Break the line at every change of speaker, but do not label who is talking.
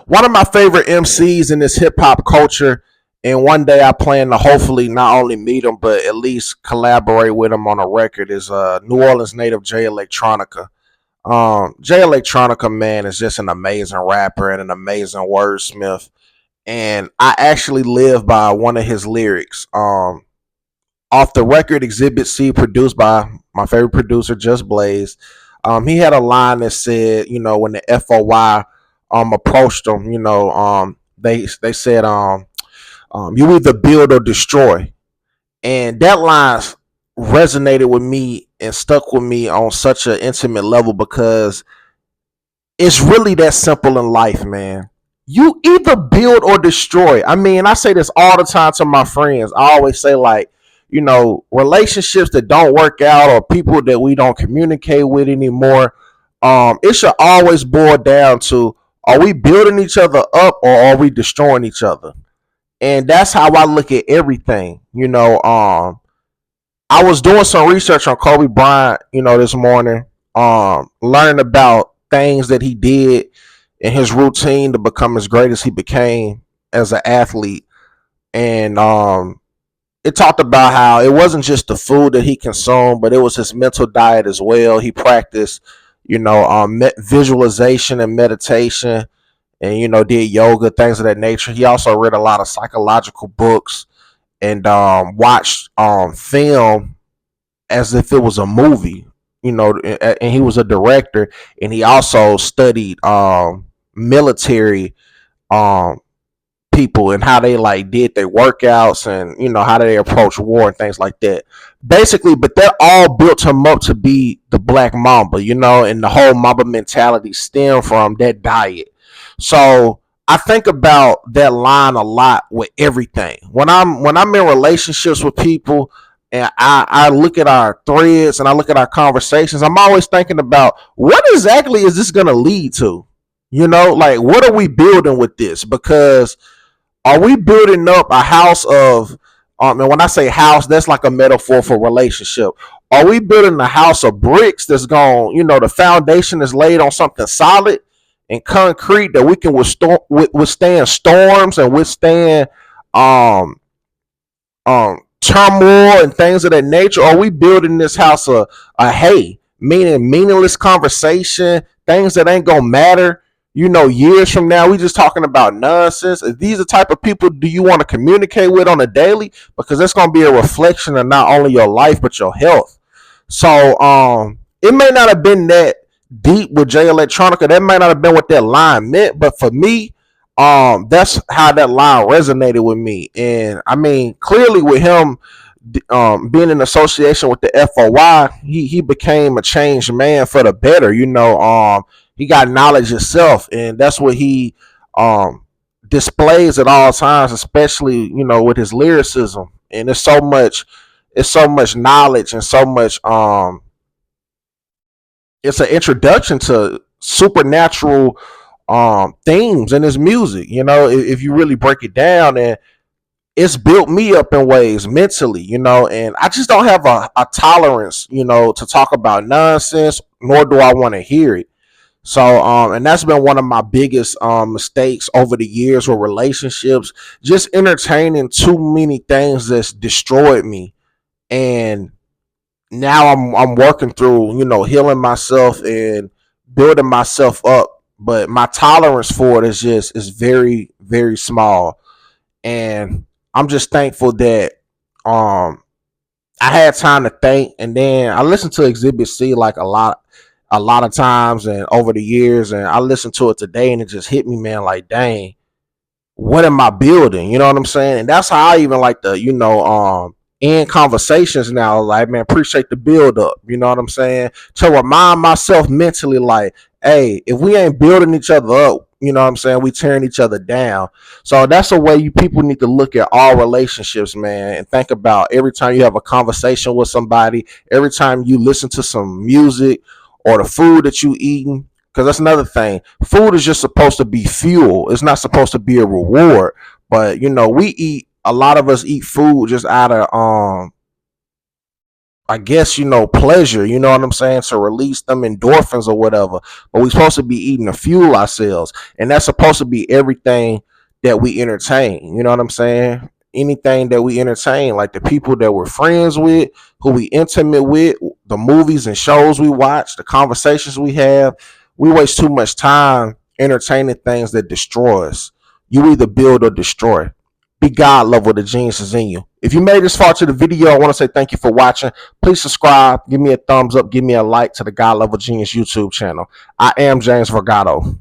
one of my favorite MCs in this hip hop culture. And one day I plan to hopefully not only meet him, but at least collaborate with him on a record is New Orleans native Jay Electronica. Jay Electronica, man, is just an amazing rapper and an amazing wordsmith. And I actually live by one of his lyrics. Off the record Exhibit C, produced by my favorite producer, Just Blaze. He had a line that said, when the FOY approached him, they said, you either build or destroy. And that line resonated with me and stuck with me on such an intimate level because it's really that simple in life, man. You either build or destroy. I mean, I say this all the time to my friends. I always say, like, relationships that don't work out or people that we don't communicate with anymore, it should always boil down to, are we building each other up or are we destroying each other? And that's how I look at everything. I was doing some research on Kobe Bryant, this morning, learning about things that he did in his routine to become as great as he became as an athlete. And it talked about how it wasn't just the food that he consumed, but it was his mental diet as well. He practiced, visualization and meditation, and did yoga, things of that nature. He also read a lot of psychological books and watched film as if it was a movie. And he was a director, and he also studied military um, people and how they like did their workouts and how they approach war and things like that. Basically, but that all built him up to be the Black Mamba, and the whole Mamba mentality stemmed from that diet. So I think about that line a lot with everything. When I'm in relationships with people and I look at our threads and I look at our conversations, I'm always thinking about what exactly is this gonna lead to? Like what are we building with this? Because are we building up a house of and when I say house, that's like a metaphor for relationship. Are we building a house of bricks that's going, the foundation is laid on something solid and concrete that we can withstand storms and withstand um turmoil and things of that nature? Or are we building this house of hay, meaning meaningless conversation, things that ain't gonna matter, years from now? We just talking about nonsense. If these are the type of people do you want to communicate with on a daily? Because that's gonna be a reflection of not only your life but your health. So it may not have been that deep with Jay Electronica. That might not have been what that line meant, but for me, that's how that line resonated with me. And I mean, clearly with him being in association with the FOY, he became a changed man for the better. He got knowledge himself, and that's what he displays at all times, especially with his lyricism. And it's so much knowledge and so much it's an introduction to supernatural themes in his music. If you really break it down, and it's built me up in ways mentally, and I just don't have a tolerance, to talk about nonsense, nor do I want to hear it. So, and that's been one of my biggest mistakes over the years with relationships, just entertaining too many things that's destroyed me. And now I'm working through, healing myself and building myself up. But my tolerance for it is very, very small. And I'm just thankful that um I had time to think, and then I listened to Exhibit C like a lot of times and over the years, and I listened to it today and it just hit me, man, like dang, what am I building? You know what I'm saying? And that's how I even like to, end conversations now. Like, man, appreciate the build up. You know what I'm saying? To remind myself mentally, like, hey, if we ain't building each other up, you know what I'm saying, we tearing each other down. So that's a way you people need to look at all relationships, man, and think about every time you have a conversation with somebody, every time you listen to some music or the food that you eating. Because that's another thing. Food is just supposed to be fuel. It's not supposed to be a reward. But we eat. A lot of us eat food just out of I guess, pleasure, you know what I'm saying, to release them endorphins or whatever. But we're supposed to be eating to fuel ourselves. And that's supposed to be everything that we entertain. You know what I'm saying? Anything that we entertain, like the people that we're friends with, who we intimate with, the movies and shows we watch, the conversations we have. We waste too much time entertaining things that destroy us. You either build or destroy. Be God level, the genius is in you. If you made this far to the video, I want to say thank you for watching. Please subscribe, give me a thumbs up, give me a like to the God Level Genius YouTube channel. I am James Vergato.